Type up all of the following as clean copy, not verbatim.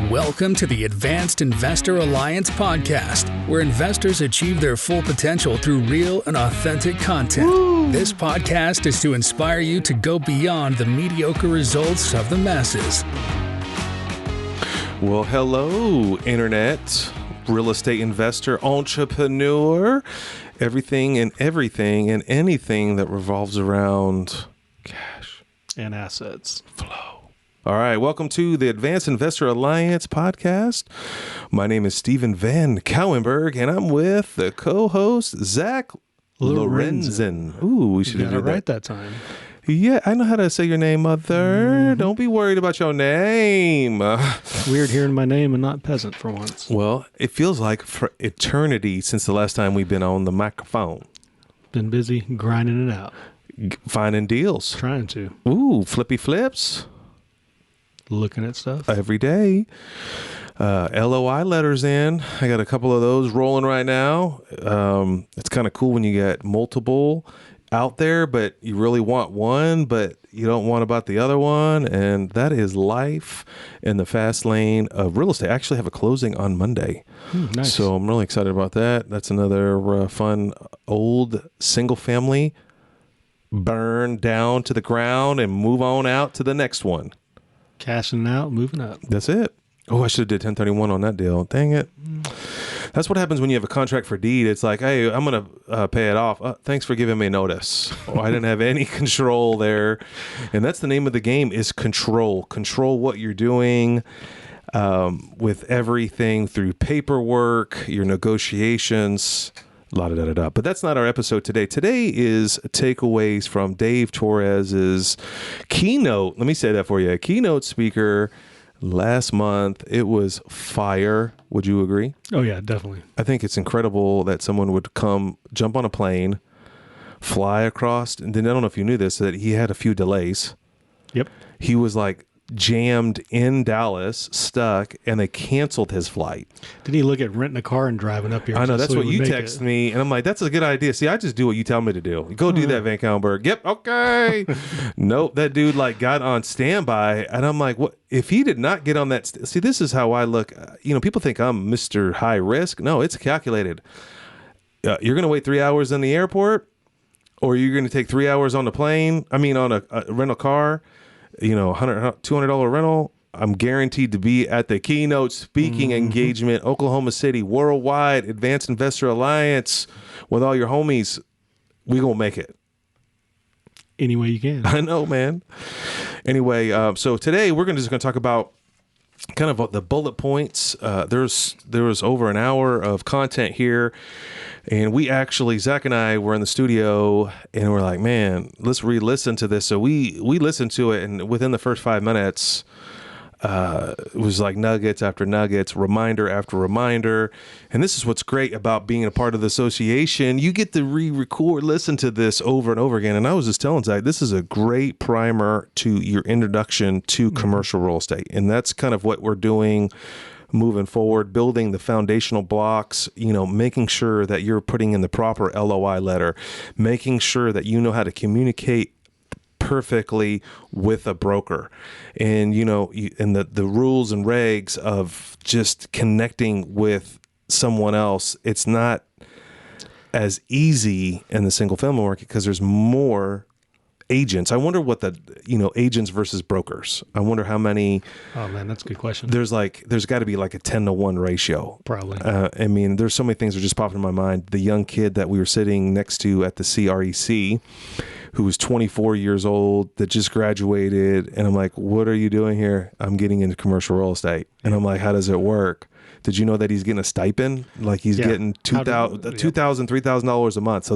Welcome to the Advanced Investor Alliance podcast, where investors achieve their full potential through real and authentic content. Woo! This podcast is to inspire you to go beyond the mediocre results of the masses. Well, hello, Internet, real estate investor, entrepreneur, everything and anything that revolves around cash and assets. Flow. All right, welcome to the Advanced Investor Alliance podcast. My name is Stephen Van Cowenberg, and I'm with the co-host, Zach Lorenzen. Ooh, we should have done that right that time. Yeah, I know how to say your name, mother. Don't be worried about your name. Weird hearing my name and not peasant for once. Well, it feels like for eternity since the last time we've been on the microphone. Been busy grinding it out. Finding deals. Trying to. Ooh, flippy flips. Looking at stuff. Every day. LOI letters in. I got a couple of those rolling right now. It's kind of cool when you get multiple out there, but you really want one, but you don't want about the other one. And that is life in the fast lane of real estate. I actually have a closing on Monday. Nice. So I'm really excited about that. That's another fun old single family burn down to the ground and move on out to the next one. Cashing out, moving up. That's it. Oh, I should have did 1031 on that deal. Dang it. That's what happens when you have a contract for deed. It's like, hey, I'm going to pay it off. Thanks for giving me notice. I didn't have any control there. And that's the name of the game, is control. Control what you're doing with everything through paperwork, your negotiations, la-da-da-da-da. But that's not our episode today. Today is takeaways from Dave Torres's keynote. Let me say that for you. A keynote speaker last month. It was fire. Would you agree? Oh, yeah, definitely. I think it's incredible that someone would come, jump on a plane, fly across. And then I don't know if you knew this, that he had a few delays. Yep. He was like jammed in Dallas, stuck, and they canceled his flight. Didn't he look at renting a car and driving up here? I know, that's what you text me, and I'm like, that's a good idea. See, I just do what you tell me to do. Go do that, Van Cowenberg. Yep, okay. Nope, that dude like got on standby, and I'm like, what? If he did not get on that, see, this is how I look. People think I'm Mr. High Risk. No, it's calculated. You're going to wait 3 hours in the airport, or you're going to take 3 hours on the plane. I mean, on a rental car. $200 rental. I'm guaranteed to be at the keynote speaking engagement, Oklahoma City, worldwide, Advanced Investor Alliance, with all your homies. We gonna make it any way you can. I know, man. Anyway, so today we're just gonna talk about kind of the bullet points. There was over an hour of content here. And we actually, Zach and I were in the studio and we're like, man, let's re-listen to this. So we listened to it, and within the first 5 minutes, it was like nuggets after nuggets, reminder after reminder. And this is what's great about being a part of the association. You get to re-record, listen to this over and over again. And I was just telling Zach, this is a great primer to your introduction to commercial real estate. And that's kind of what we're doing moving forward, building the foundational blocks, making sure that you're putting in the proper LOI letter, making sure that you know how to communicate perfectly with a broker, and and the rules and regs of just connecting with someone else. It's not as easy in the single family market because there's more agents. I wonder what agents versus brokers. I wonder how many. Oh man, that's a good question. There's got to be like a 10-to-1 ratio. Probably. I mean, there's so many things that are just popping in my mind. The young kid that we were sitting next to at the CREC, who was 24 years old, that just graduated, and I'm like, what are you doing here? I'm getting into commercial real estate. And I'm like, how does it work? Did you know that he's getting a stipend? Like he's getting $2,000, $3,000 a month. So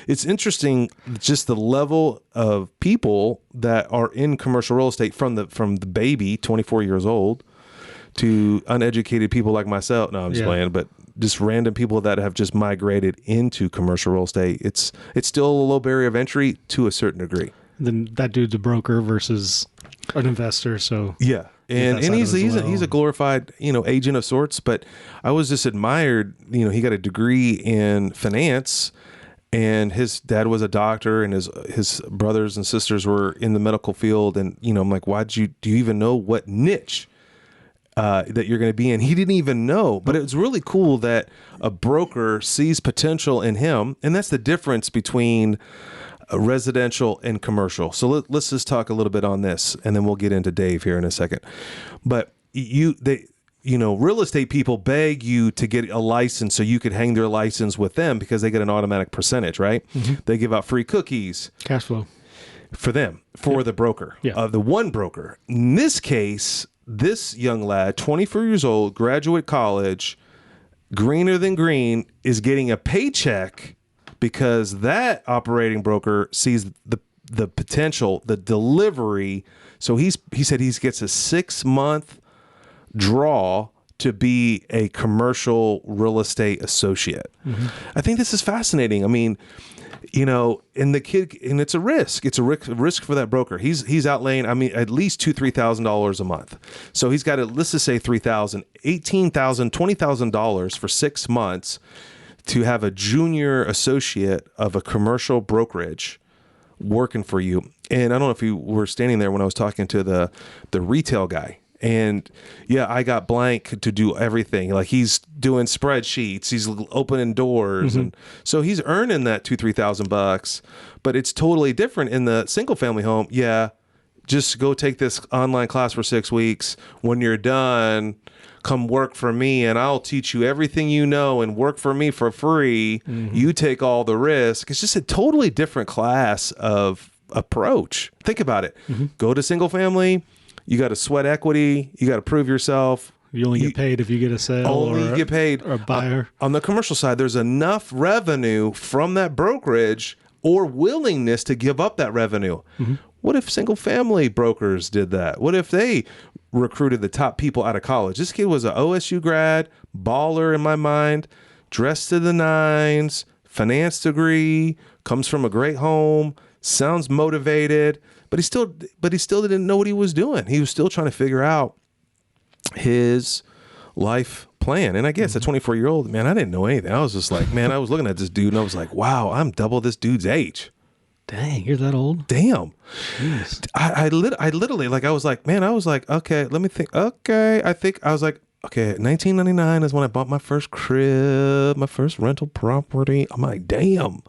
it's interesting, just the level of people that are in commercial real estate, from the baby, 24 years old, to uneducated people like myself. No, I'm just playing, but just random people that have just migrated into commercial real estate. It's still a low barrier of entry to a certain degree. Then that dude's a broker versus an investor. So yeah. And he's a glorified, agent of sorts, but I was just admired, he got a degree in finance, and his dad was a doctor, and his brothers and sisters were in the medical field. And, I'm like, do you even know what niche that you're going to be in. He didn't even know, but it was really cool that a broker sees potential in him, and that's the difference between residential and commercial. So let's just talk a little bit on this, and then we'll get into Dave here in a second. But real estate people beg you to get a license so you could hang their license with them because they get an automatic percentage, right? Mm-hmm. They give out free cookies. Cash flow. For them, for the broker, the one broker. In this case, this young lad, 24 years old, graduate college, greener than green, is getting a paycheck because that operating broker sees the potential, the delivery. So he said he gets a 6-month draw to be a commercial real estate associate. Mm-hmm. I think this is fascinating. I mean, and the kid, and it's a risk. It's a risk for that broker. He's outlaying, at least $2,000-$3,000 a month. So he's got let's just say $3,000, $18,000, $20,000 for 6 months to have a junior associate of a commercial brokerage working for you. And I don't know if you were standing there when I was talking to the retail guy. And yeah, I got blank to do everything. Like he's doing spreadsheets, he's opening doors, mm-hmm. and so he's earning that $2,000-$3,000. But it's totally different in the single family home. Yeah, just go take this online class for 6 weeks. When you're done, come work for me, and I'll teach you everything you know, and work for me for free. Mm-hmm. You take all the risk. It's just a totally different class of approach. Think about it. Mm-hmm. Go to single family. You got to sweat equity. You got to prove yourself. You only get paid if you get a sale. Only get paid. Or a buyer. On the commercial side, there's enough revenue from that brokerage or willingness to give up that revenue. Mm-hmm. What if single family brokers did that? What if they recruited the top people out of college? This kid was an OSU grad, baller in my mind, dressed to the nines, finance degree, comes from a great home, sounds motivated. But he still didn't know what he was doing. He was still trying to figure out his life plan. And I guess mm-hmm. a 24-year-old, man, I didn't know anything. I was just like, man, I was looking at this dude and I was like, wow, I'm double this dude's age. Dang, you're that old? Damn. I literally, like, I was like, okay, let me think. Okay. I was like, okay, 1999 is when I bought my first crib, my first rental property. I'm like, damn.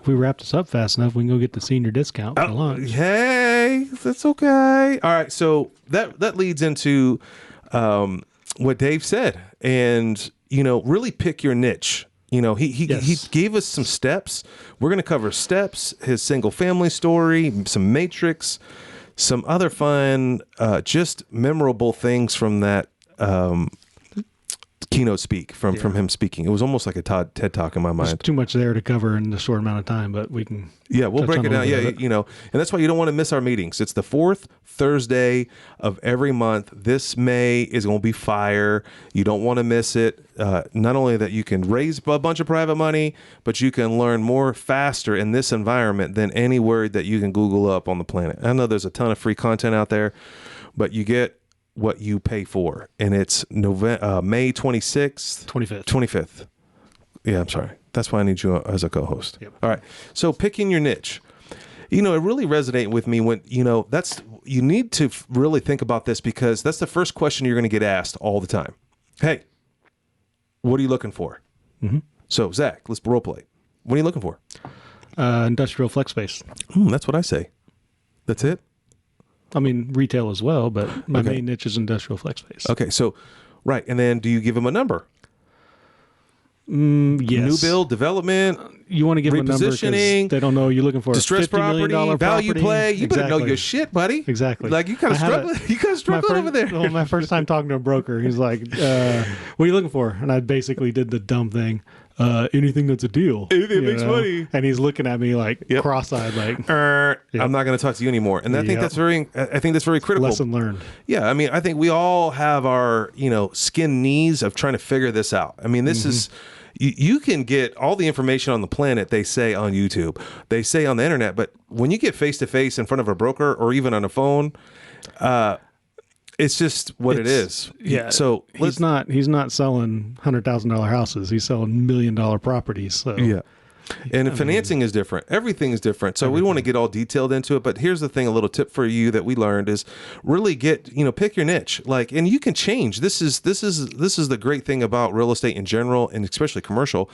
If we wrap this up fast enough, we can go get the senior discount for lunch. Hey, that's okay. All right, so that leads into what Dave said, and really pick your niche. He gave us some steps. We're going to cover steps, his single family story, some matrix, some other fun, just memorable things from that keynote speak from him speaking. It was almost like a TED Talk in my mind. There's too much there to cover in a short amount of time, but we can. Yeah, we'll break it down. Yeah, and that's why you don't want to miss our meetings. It's the 4th Thursday of every month. This May is going to be fire. You don't want to miss it. Not only that you can raise a bunch of private money, but you can learn more faster in this environment than any word that you can Google up on the planet. I know there's a ton of free content out there, but you get what you pay for, and it's May 26th, 25th. Yeah, I'm sorry. That's why I need you as a co-host. Yep. All right. So picking your niche, it really resonated with me when, you need to really think about this, because that's the first question you're going to get asked all the time. Hey, what are you looking for? Mm-hmm. So Zach, let's role play. What are you looking for? Industrial flex space. That's what I say. That's it. I mean, retail as well, but my main niche is industrial flex space. Okay, so, right. And then do you give them a number? Yes. New build, development, you want to give them a number because they don't know you're looking for distressed a $50 million value play. You better know Exactly. your shit, buddy. Exactly. Like you kind of struggling. You kind of struggling over there. Well, my first time talking to a broker, he's like, "What are you looking for?" And I basically did the dumb thing. Anything that's a deal. Anything that makes money. And he's looking at me like cross-eyed, like, I'm not going to talk to you anymore. And I think that's very critical. Lesson learned. Yeah. I mean, I think we all have our, skin knees of trying to figure this out. I mean, this is, you can get all the information on the planet, they say on YouTube, they say on the internet, but when you get face to face in front of a broker or even on a phone, it's just what it is. Yeah. So he's not selling $100,000 houses. He's selling $1 million properties. So yeah. And financing is different. Everything is different. So we don't want to get all detailed into it. But here's the thing: a little tip for you that we learned is really pick your niche. Like, and you can change. This is the great thing about real estate in general, and especially commercial.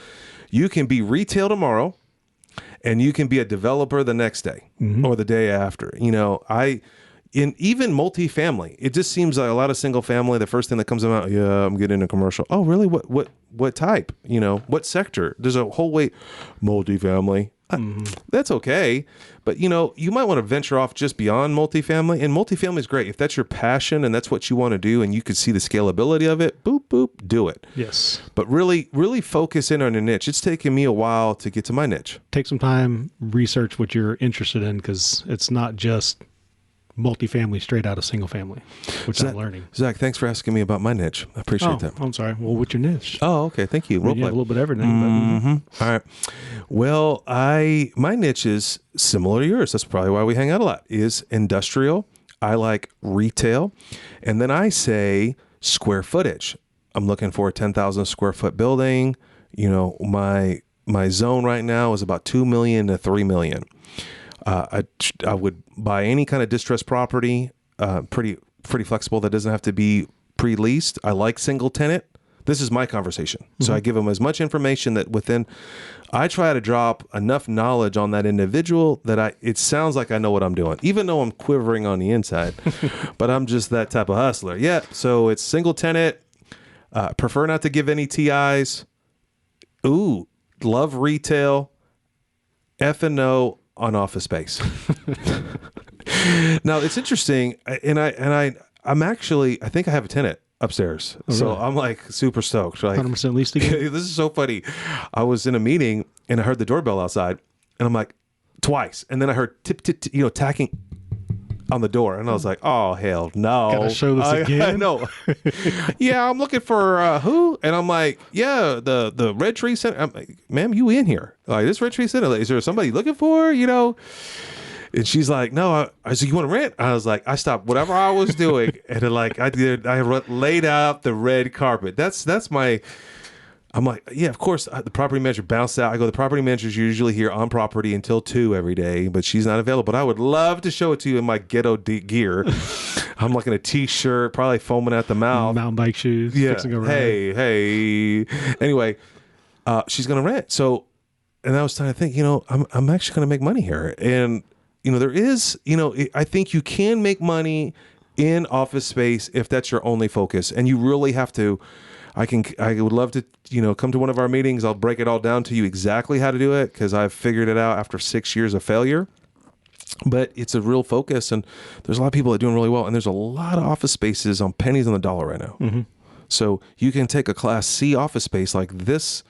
You can be retail tomorrow, and you can be a developer the next day or the day after. In even multifamily, it just seems like a lot of single family. The first thing that comes out, yeah, I'm getting a commercial. Oh, really? What type? What sector? There's a whole multifamily. That's okay, but you might want to venture off just beyond multifamily. And multifamily is great if that's your passion and that's what you want to do, and you can see the scalability of it. Boop boop, do it. Yes, but really, really focus in on a niche. It's taken me a while to get to my niche. Take some time, research what you're interested in, because it's not just multifamily straight out of single family, which I'm learning. Zach, thanks for asking me about my niche. I appreciate that. I'm sorry. Well, what's your niche? Oh, okay. Thank you. A little bit of everything. All right. Well, my niche is similar to yours. That's probably why we hang out a lot, is industrial. I like retail. And then I say square footage. I'm looking for a 10,000 square foot building. My zone right now is about 2 million to 3 million. I would buy any kind of distressed property, pretty flexible. That doesn't have to be pre-leased. I like single tenant. This is my conversation. So I give them as much information that I try to drop enough knowledge on that individual that it sounds like I know what I'm doing, even though I'm quivering on the inside, but I'm just that type of hustler. Yeah. So it's single tenant, prefer not to give any TIs. Ooh, love retail, F&O on office space. Now it's interesting, and I'm actually, I think I have a tenant upstairs. Oh, really? So I'm like super stoked. Like 100% leased again. This is so funny. I was in a meeting and I heard the doorbell outside, and I'm like, twice, and then I heard tip, tacking on the door, and I was like, oh hell no. Gotta show this again. I know. Yeah, I'm looking for who? And I'm like, yeah, the Red Tree Center. I'm like, ma'am, you in here? Like, this Red Tree Center, is there somebody looking for? And she's like, no. I said, you want to rent? I was like, I stopped whatever I was doing, and then I laid out the red carpet. That's my. I'm like, yeah, of course. The property manager bounced out. I go, the property manager's usually here on property until 2 every day, but she's not available. But I would love to show it to you in my ghetto gear. I'm like in a t-shirt, probably foaming at the mouth, mountain bike shoes. Yeah. Fixing a ride. Hey. Anyway, she's gonna rent. So, and I was trying to think, I'm actually gonna make money here, and there is, I think you can make money in office space if that's your only focus, and you really have to. I would love to, come to one of our meetings. I'll break it all down to you exactly how to do it, because I've figured it out after 6 years of failure. But it's a real focus, and there's a lot of people that are doing really well, and there's a lot of office spaces on pennies on the dollar right now. So you can take a Class C office space like this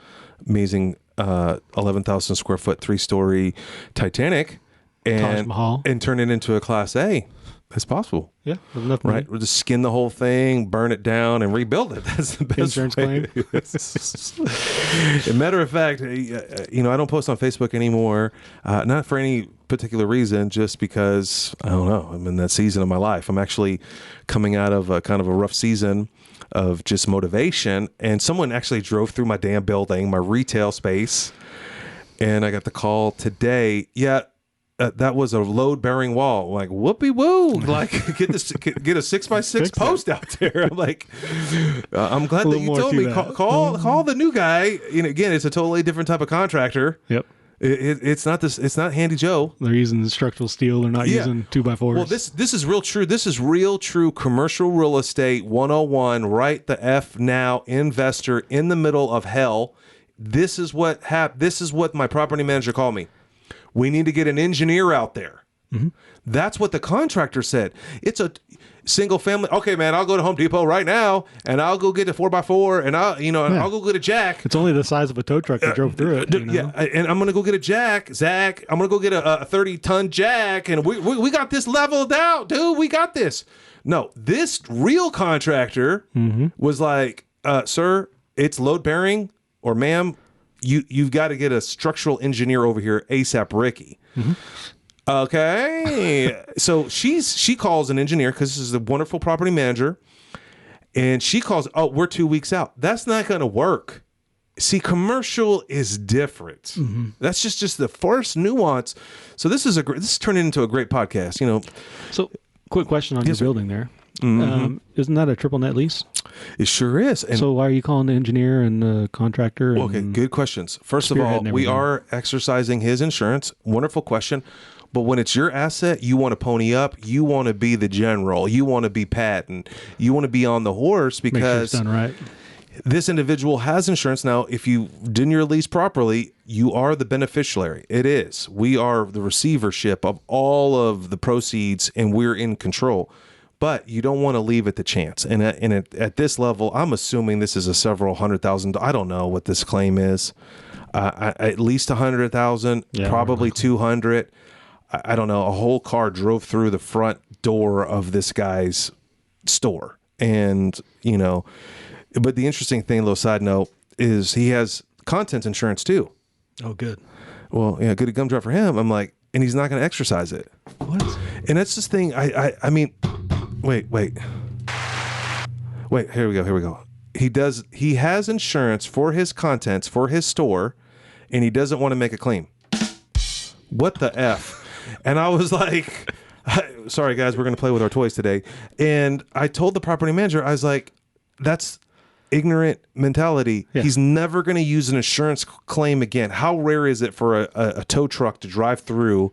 amazing 11,000 square foot 3-story Titanic and turn it into a Class A. That's possible. Yeah, right. We'll just skin the whole thing, burn it down, and rebuild it. That's the best insurance claim. As a matter of fact, I don't post on Facebook anymore, not for any particular reason, just because I don't know. I'm in that season of my life. I'm actually coming out of a kind of a rough season of just motivation, and someone actually drove through my damn building, my retail space, and I got the call today. Yeah. That was a load-bearing wall. Like, whoopee woo! Like, get a 6x6 post out there. I'm like, I'm glad that you told me. Call the new guy. Again, it's a totally different type of contractor. Yep. It's not this. It's not Handy Joe. They're using structural steel. They're not using 2x4s. Well, this is real true. This is real true commercial real estate 101. Right the F now, investor in the middle of hell. This is what This is what my property manager called me. We need to get an engineer out there. That's what the contractor said. It's a single family. Okay, man, I'll go to Home Depot right now, and I'll go get a 4x4, and I'll go get a jack. It's only the size of a tow truck that drove through it. Yeah, and I'm gonna go get a jack, Zach. I'm gonna go get a 30-ton jack, and we got this leveled out, dude. We got this. No, this real contractor was like, sir, it's load bearing, or ma'am, you've got to get a structural engineer over here ASAP, Ricky. Okay. So she calls an engineer, because this is a wonderful property manager, and she calls, we're 2 weeks out. That's not going to work. See, commercial is different. That's just the first nuance. So this is turning into a great podcast. You know, So, quick question on your sir. building there. Isn't that a triple net lease? it sure is. And So why are you calling the engineer and the contractor? And okay, good questions. First of all, Spearheading we everything. are exercising his insurance. Wonderful question. But when it's your asset, you want to pony up. You want to be the general. You want to be Patton. You want to be on the horse Make sure it's because done right. this individual has insurance. Now, if you didn't your lease properly, you are the beneficiary. It is. We are the receivership of all of the proceeds, and we're in control. But you don't want to leave it to chance. And at this level, I'm assuming this is a several $100,000. I don't know what this claim is. At least 100,000, Yeah, probably 200. I don't know. A whole car drove through the front door of this guy's store, and you know. But the interesting thing, little side note, is he has contents insurance too. Oh, good. Well, yeah, good gumdrop for him. I'm like, and he's not going to exercise it. What? And that's this thing. I mean, wait. Here we go. He has insurance for his contents for his store, and he doesn't want to make a claim. What the F? And I was like, sorry guys, we're going to play with our toys today. And I told the property manager, I was like, that's ignorant mentality. Yeah. He's never going to use an insurance claim again. How rare is it for a tow truck to drive through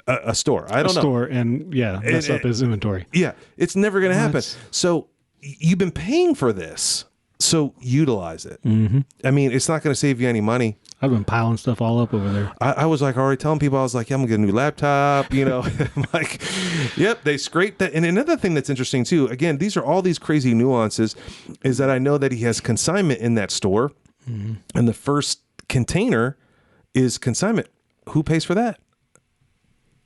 a store? I don't know. Store and mess up his inventory. Yeah, it's never going to happen. What? So you've been paying for this, so utilize it. Mm-hmm. I mean, it's not going to save you any money. I've been piling stuff all up over there. I was like already telling people, I was like, yeah, I'm gonna get a new laptop, you know. I'm like, yep, they scraped that. And another thing that's interesting too, again, these are all these crazy nuances, is that I know that he has consignment in that store, and the first container is consignment. Who pays for that?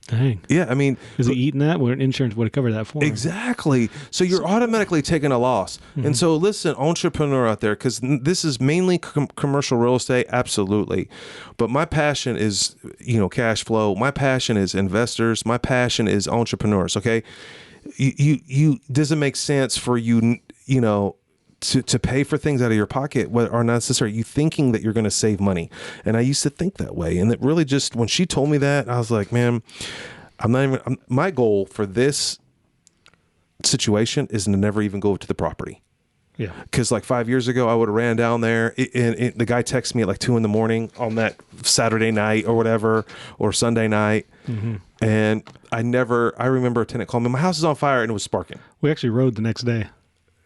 Dang. Yeah, I mean, Is he eating that? Well, insurance would have covered that for him. exactly. So you're automatically taking a loss. And so listen, entrepreneur out there, because this is mainly commercial real estate, absolutely. But my passion is, you know, cash flow. My passion is investors. My passion is entrepreneurs. Okay, you doesn't make sense for you, you know, to pay for things out of your pocket what are not necessary. You thinking that you're going to save money. And I used to think that way. And it really just, when she told me that, I was like, man, my goal for this situation is to never even go to the property. Yeah. Because like 5 years ago, I would have ran down there, and the guy texted me at like 2 a.m. on that Saturday night or whatever, or Sunday night. And I remember a tenant called me, my house is on fire, and it was sparking. We actually rode the next day.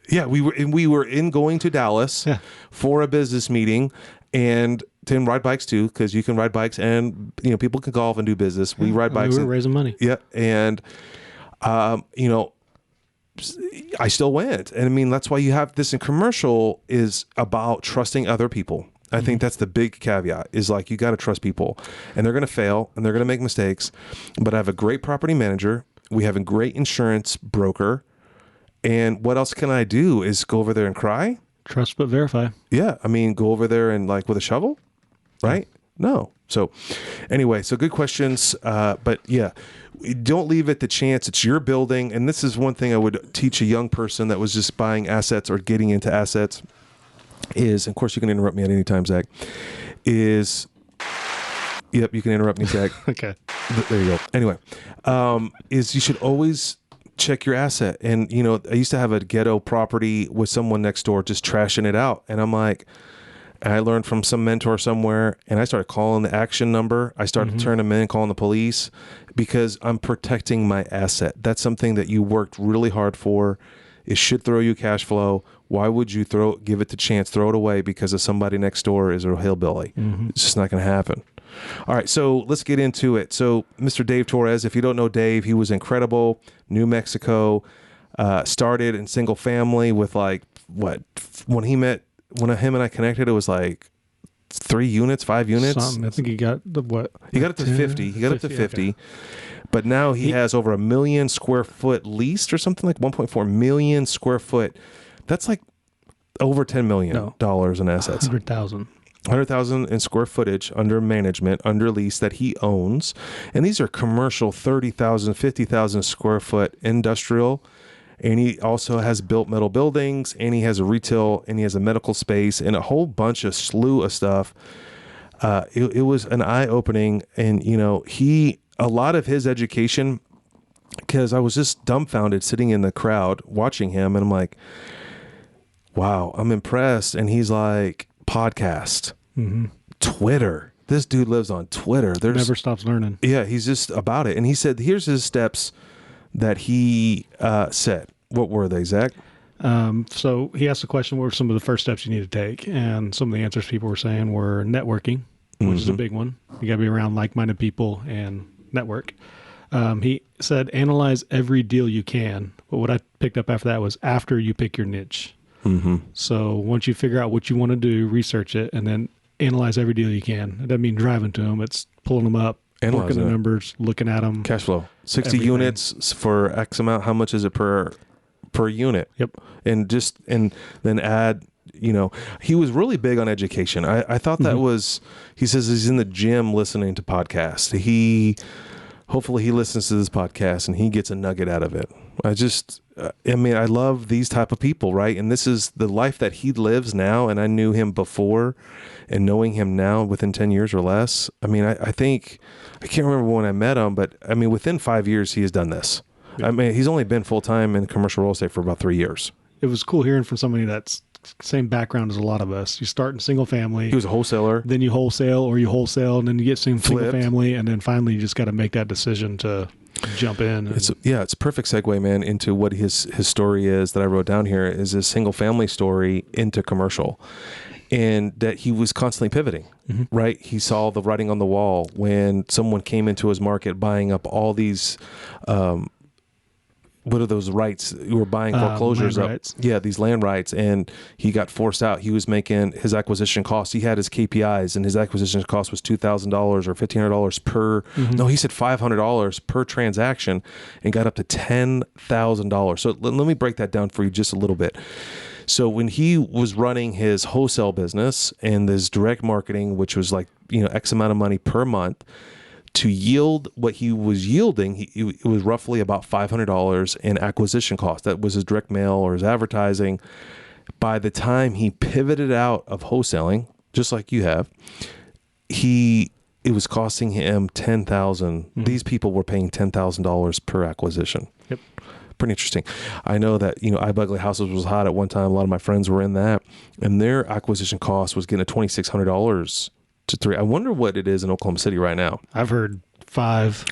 Yeah, we were going to Dallas for a business meeting, and to ride bikes too, because you can ride bikes, and you know, people can golf and do business. We ride bikes. We were raising money. Yeah, and you know, I still went, and I mean that's why you have this in commercial is about trusting other people. I think that's the big caveat is like you got to trust people, and they're going to fail and they're going to make mistakes. But I have a great property manager. We have a great insurance broker. And what else can I do is go over there and cry? Trust but verify. Yeah. I mean, go over there and like with a shovel, right? No. So anyway, so good questions. But yeah, don't leave it to chance. It's your building. And this is one thing I would teach a young person that was just buying assets or getting into assets is, of course you can interrupt me at any time, Zach, is, yep, you can interrupt me, Zach. Okay. There you go. Anyway, is you should always check your asset. And, you know, I used to have a ghetto property with someone next door just trashing it out. And I'm like, I learned from some mentor somewhere, and I started calling the action number. I started turning them in, calling the police, because I'm protecting my asset. That's something that you worked really hard for. It should throw you cash flow. Why would you give it to chance, throw it away because of somebody next door is a hillbilly? It's just not going to happen. All right, so let's get into it. So Mr. Dave Torres, if you don't know Dave, he was incredible. New Mexico, started in single family with like, when him and I connected, it was like 3 units, 5 units. Something. I think he got He got up to 50. He got up to 50. Okay. But now he has over 1 million square foot leased or something like 1.4 million square foot. That's like over $10 million in assets. 100,000 in square footage under management, under lease that he owns. And these are commercial 30,000, 50,000 square foot industrial and he also has built metal buildings, and he has a retail, and he has a medical space, and a whole bunch of slew of stuff. It was an eye-opening, and a lot of his education, because I was just dumbfounded sitting in the crowd watching him, and I'm like, wow, I'm impressed. And he's like, podcast, Twitter. This dude lives on Twitter. Never stops learning. Yeah, he's just about it. And he said, here's his steps that he said. What were they, Zach? So he asked the question, what were some of the first steps you need to take? And some of the answers people were saying were networking, which is a big one. You got to be around like-minded people and network. He said, analyze every deal you can. But what I picked up after that was after you pick your niche. So once you figure out what you want to do, research it, and then analyze every deal you can. It doesn't mean driving to them. It's pulling them up, looking at the numbers, looking at them. Cash flow. 60 units for X amount. How much is it per unit? Yep. And then add, he was really big on education. I thought that was, he says he's in the gym listening to podcasts. Hopefully he listens to this podcast and he gets a nugget out of it. I love these type of people, right? And this is the life that he lives now. And I knew him before, and knowing him now within 10 years or less. I think, I can't remember when I met him, but within 5 years, he has done this. Yeah. He's only been full-time in commercial real estate for about 3 years. It was cool hearing from somebody that's same background as a lot of us. You start in single family. He was a wholesaler. Then you wholesale, and then you get single family, and then finally you just got to make that decision to jump in. It's a perfect segue, man, into what his story is that I wrote down here is his single family story into commercial. And that he was constantly pivoting, right? He saw the writing on the wall when someone came into his market buying up all these, what are those rights? You were buying foreclosures up. Rights. Yeah, these land rights. And he got forced out. He was making his acquisition costs. He had his KPIs, and his acquisition cost was $2,000 or $1,500 per. No, he said $500 per transaction, and got up to $10,000. So let me break that down for you just a little bit. So when he was running his wholesale business and this direct marketing, which was like, X amount of money per month, to yield what he was yielding, it was roughly about $500 in acquisition cost. That was his direct mail or his advertising. By the time he pivoted out of wholesaling, just like you have, it was costing him $10,000. These people were paying $10,000 per acquisition. Yep. Pretty interesting. I know that, iBugly Houses was hot at one time. A lot of my friends were in that, and their acquisition cost was getting $2,600 to $3,000. I wonder what it is in Oklahoma City right now. I've heard 5.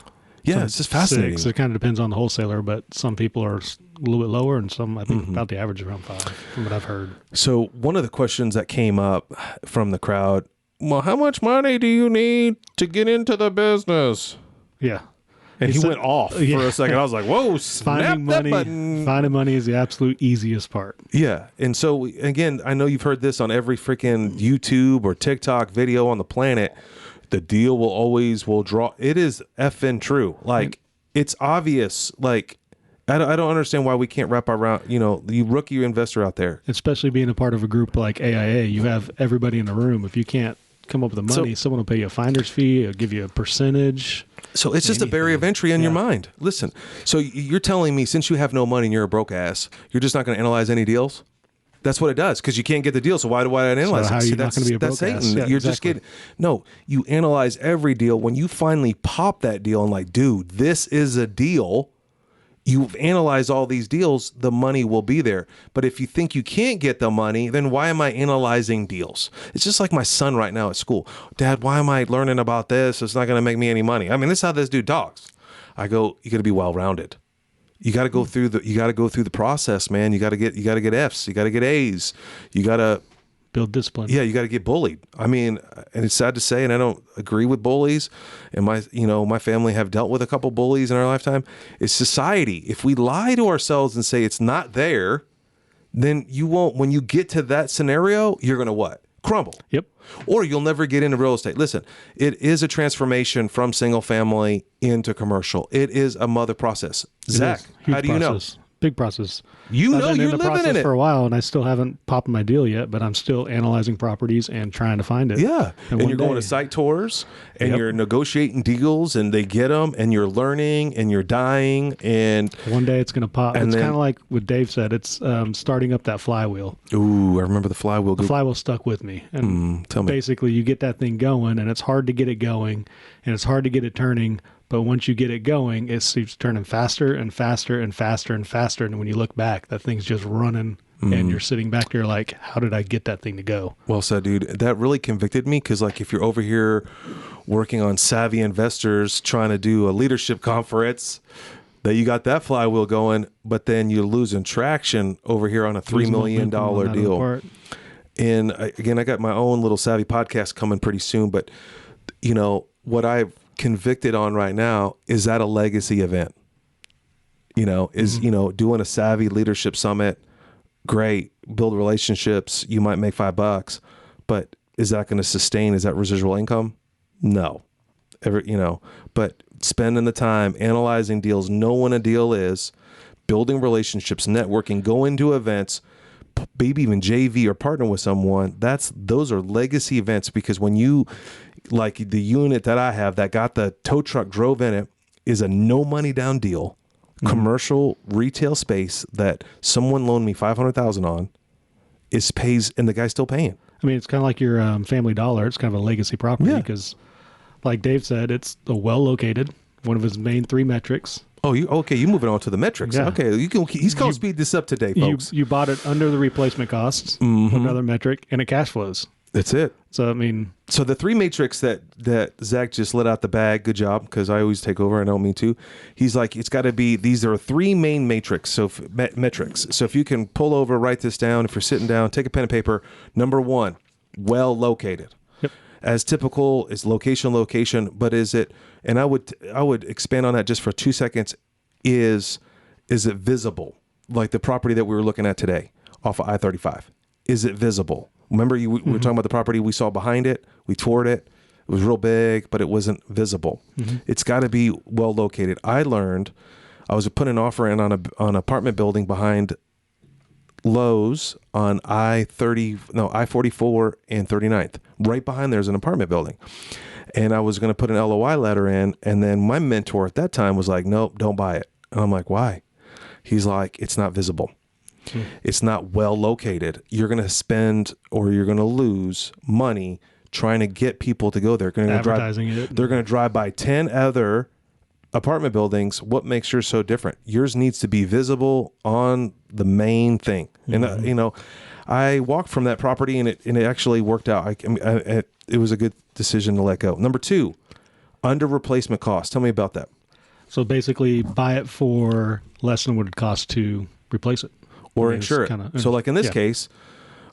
Yeah, it's just fascinating. 6. It kind of depends on the wholesaler, but some people are a little bit lower, and some, I think, about the average around 5, from what I've heard. So one of the questions that came up from the crowd, well, how much money do you need to get into the business? Yeah. And he went off for a second. I was like, whoa, finding money is the absolute easiest part. Yeah. And so, again, I know you've heard this on every freaking YouTube or TikTok video on the planet. The deal will draw. It is effing true. Like, it's obvious. Like, I don't understand why we can't wrap around, the rookie investor out there. Especially being a part of a group like AIA, you have everybody in the room. If you can't come up with the money, someone will pay you a finder's fee, or give you a percentage. So it's just a barrier of entry in your mind. Listen, so you're telling me since you have no money and you're a broke ass, you're just not going to analyze any deals? That's what it does, because you can't get the deal. So why do I analyze so how it? are you not going to be a broke Satan. ass? Yeah, you're exactly. just getting you analyze every deal. When you finally pop that deal and like, dude, this is a deal. You've analyzed all these deals, the money will be there. But if you think you can't get the money, then why am I analyzing deals? It's just like my son right now at school. Dad, why am I learning about this? It's not going to make me any money. This is how this dude talks. I go, you got to be well-rounded. You got to go through the process, man. You got to get F's. You got to get A's. You got to build discipline. Yeah, you got to get bullied. And it's sad to say, and I don't agree with bullies. And my family have dealt with a couple bullies in our lifetime. It's society. If we lie to ourselves and say it's not there, then you won't. When you get to that scenario, you're gonna what? Crumble. Yep. Or you'll never get into real estate. Listen, it is a transformation from single family into commercial. It is a mother process. Zach, how do you know? Big process. You I've know, been you're in the living process in it. for a while, and I still haven't popped my deal yet, but I'm still analyzing properties and trying to find it. Yeah. And one you're going day- to site tours and Yep. you're negotiating deals and they get them and you're learning and you're dying. And, One day it's going to pop. And It's then- kind of like what Dave said. It's starting up that flywheel. ooh, I remember the flywheel. The flywheel stuck with me. And Tell me. basically, you get that thing going, and it's hard to get it going, and it's hard to get it turning. But once you get it going, it keeps turning faster and faster and faster and faster. And when you look back, that thing's just running, and you're sitting back there like, how did I get that thing to go? Well said, dude. That really convicted me because, like, if you're over here working on savvy investors trying to do a leadership conference, that you got that flywheel going, but then you're losing traction over here on a $3 million deal. And again, I got my own little savvy podcast coming pretty soon. But, you know, what I've convicted on right now is that a legacy event, you know, you know, doing a savvy leadership summit. Great, build relationships. You might make $5, but is that going to sustain? Is that residual income? No, you know, but spending the time analyzing deals, know when a deal is, building relationships, networking, going to events, maybe even JV or partner with someone. Those are legacy events, because when you, like the unit that I have that got the tow truck drove in it, is a no money down deal. Commercial retail space that someone loaned me $500,000 on pays, and the guy's still paying. I mean, it's kind of like your Family Dollar. It's kind of a legacy property Yeah. because, like Dave said, it's a well located. One of his main 3 metrics. Oh, you moving on to the metrics? Yeah. Okay, he's gonna speed this up today, folks. You bought it under the replacement costs, another metric, and it cash flows. That's it. So I mean, So the 3 matrix that Zach just let out the bag, good job, because I always take over. I don't mean to. He's like, it's got to be, these are 3 main matrix, so metrics. So if you can pull over, write this down. If you're sitting down, take a pen and paper. Number 1, well located. Yep. As typical is location, but is it? And I would expand on that just for 2 seconds. Is it visible? Like the property that we were looking at today off of I-35. Is it visible? Remember, we were talking about the property we saw behind it. We toured it. It was real big, but it wasn't visible. It's got to be well located. I learned, I was putting an offer in on an apartment building behind Lowe's on I-44 and 39th. Right behind there's an apartment building. And I was going to put an LOI letter in, and then my mentor at that time was like, nope, don't buy it. And I'm like, why? He's like, it's not visible. It's not well located. You're going to spend, or you're going to lose money trying to get people to go there. advertising it. They're going to drive by 10 other apartment buildings. What makes yours so different? Yours needs to be visible on the main thing. And you know, I walked from that property, and it actually worked out. It was a good decision to let go. Number 2, under replacement cost. Tell me about that. so basically, buy it for less than what it costs to replace it. Or I mean, it's insure it. kinda- So like in this yeah. case,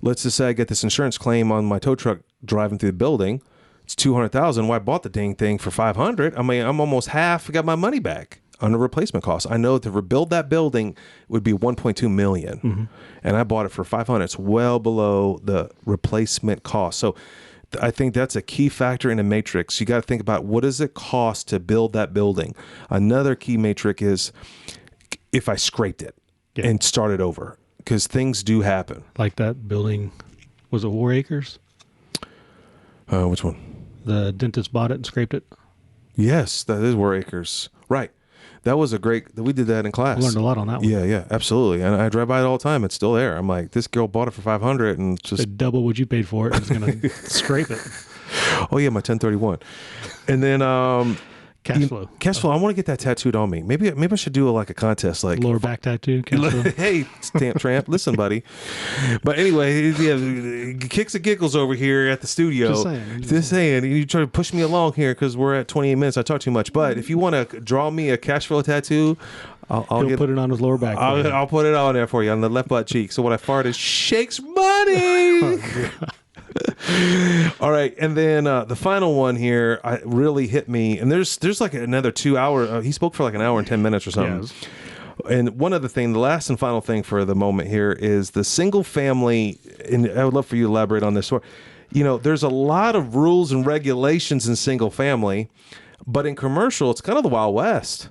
let's just say I get this insurance claim on my tow truck driving through the building. It's $200,000. Well, I bought the dang thing for $500. I mean, I'm almost half got my money back under replacement cost. I know to rebuild that building would be $1.2 million, and I bought it for $500. It's well below the replacement cost. So I think that's a key factor in a matrix. You got to think about, what does it cost to build that building? Another key matrix is if I scraped it and started over, because things do happen. Like that building, was it War Acres? Which one? The dentist bought it and scraped it. Yes, that is War Acres. Right. That was we did that in class. I learned a lot on that one. Yeah, absolutely. And I drive by it all the time. It's still there. I'm like, this girl bought it for $500 and just, It double what you paid for it. It's going to scrape it. oh yeah, my 1031. And then Cash flow. Cash flow. I want to get that tattooed on me. Maybe I should do a contest, like Lower back tattoo. Cash flow. hey, Stamp Tramp, listen, buddy. But anyway, yeah, kicks and giggles over here at the studio. Just saying. You try to push me along here because we're at 28 minutes. I talk too much. But if you want to draw me a cash flow tattoo, I'll He'll put it on his lower back. I'll put it on there for you on the left butt cheek. So when I fart, it shakes money. All right, and then the final one here really hit me, and there's like another 2 hour. He spoke for like an hour and 10 minutes or something. Yes. And one other thing, the last and final thing for the moment here is the single family. And I would love for you to elaborate on this. You know, there's a lot of rules and regulations in single family, but in commercial, it's kind of the Wild West.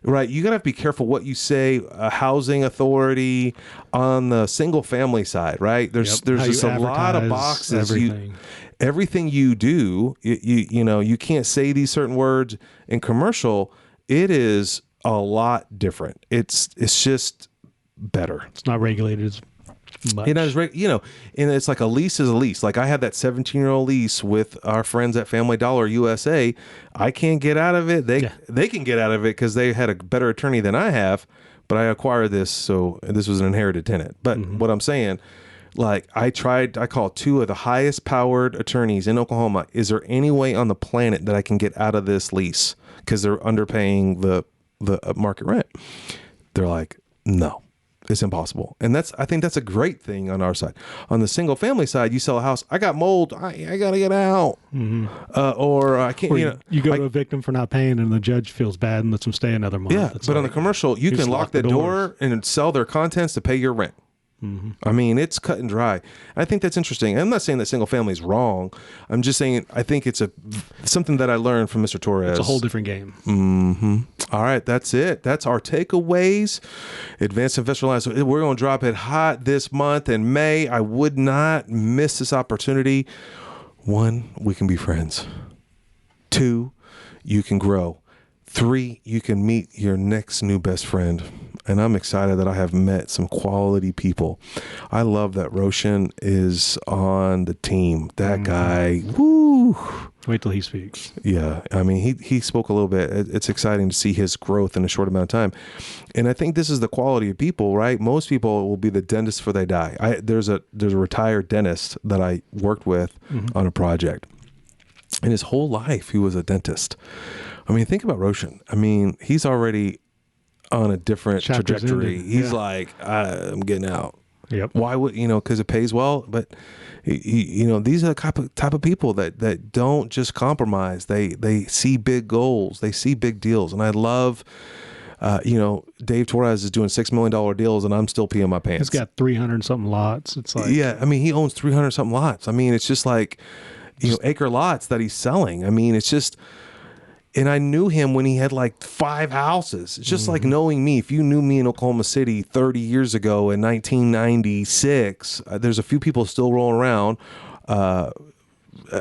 right? You gotta be careful what you say. Housing authority on the single family side, right? There's How just you a lot of advertise boxes. Everything you do, you can't say these certain words in commercial. It is a lot different. It's just better. It's not regulated as much. And it's like a lease is a lease. Like I had that 17-year-old lease with our friends at Family Dollar USA. I can't get out of it. They can get out of it because they had a better attorney than I have. But I acquired this, so this was an inherited tenant. But what I'm saying, like I called 2 of the highest powered attorneys in Oklahoma. Is there any way on the planet that I can get out of this lease because they're underpaying the market rent? They're like, no. It's impossible. And I think that's a great thing on our side. On the single family side, you sell a house, I got mold, I gotta get out. Or I can't, you go to a victim for not paying and the judge feels bad and lets them stay another month. Yeah, but on the commercial, you can lock the door and sell their contents to pay your rent. I mean, it's cut and dry. I think that's interesting. I'm not saying that single family is wrong. I'm just saying I think it's something that I learned from Mr. Torres. It's a whole different game. All right, that's it. That's our takeaways. Advanced Investor Alliance. We're going to drop it hot this month in May. I would not miss this opportunity. 1, we can be friends. 2, you can grow. 3, you can meet your next new best friend. And I'm excited that I have met some quality people. I love that Roshan is on the team. That guy, woo. Wait till he speaks. Yeah. I mean, he spoke a little bit. It's exciting to see his growth in a short amount of time. And I think this is the quality of people, right? Most people will be the dentist before they die. There's a retired dentist that I worked with on a project. And his whole life, he was a dentist. I mean, think about Roshan. I mean, he's already on a different trajectory. He's like, I'm getting out. Yep. Why would, because it pays well, but these are the type of people that don't just compromise. They see big goals. They see big deals. And I love, Dave Torres is doing $6 million deals and I'm still peeing my pants. He's got 300 something lots. It's like, yeah. I mean, he owns 300 something lots. I mean, it's just like, acre lots that he's selling. I mean, it's just, and I knew him when he had like 5 houses. It's just like knowing me. If you knew me in Oklahoma City 30 years ago in 1996, there's a few people still rolling around.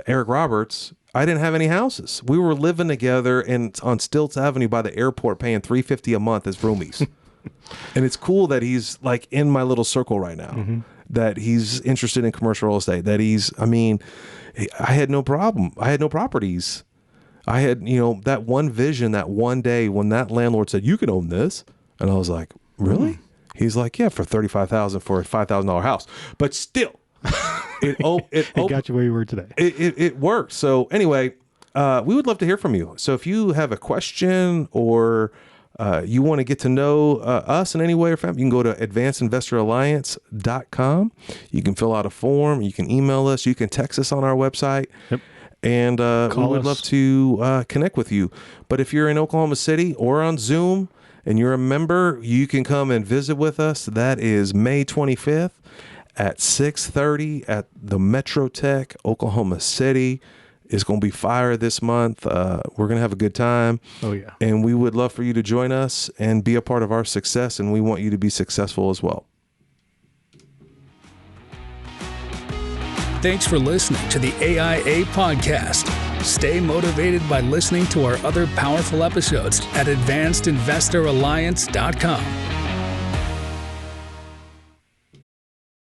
Eric Roberts, I didn't have any houses. We were living together on Stilts Avenue by the airport paying $350 a month as roomies. And it's cool that he's like in my little circle right now, that he's interested in commercial real estate, I had no problem. I had no properties. I had, that one vision, that one day when that landlord said, you can own this. And I was like, really? He's like, yeah, for $35,000 for a $5,000 house. But still, it got you where you were today. It worked. So anyway, we would love to hear from you. So if you have a question or you want to get to know us in any way or form, you can go to advancedinvestoralliance.com. You can fill out a form. You can email us. You can text us on our website. Yep. And we would love to connect with you. But if you're in Oklahoma City or on Zoom and you're a member, you can come and visit with us. That is May 25th at 6:30 at the Metrotech, Oklahoma City. It's going to be fire this month. We're going to have a good time. Oh, yeah. And we would love for you to join us and be a part of our success. And we want you to be successful as well. Thanks for listening to the AIA podcast. Stay motivated by listening to our other powerful episodes at advancedinvestoralliance.com.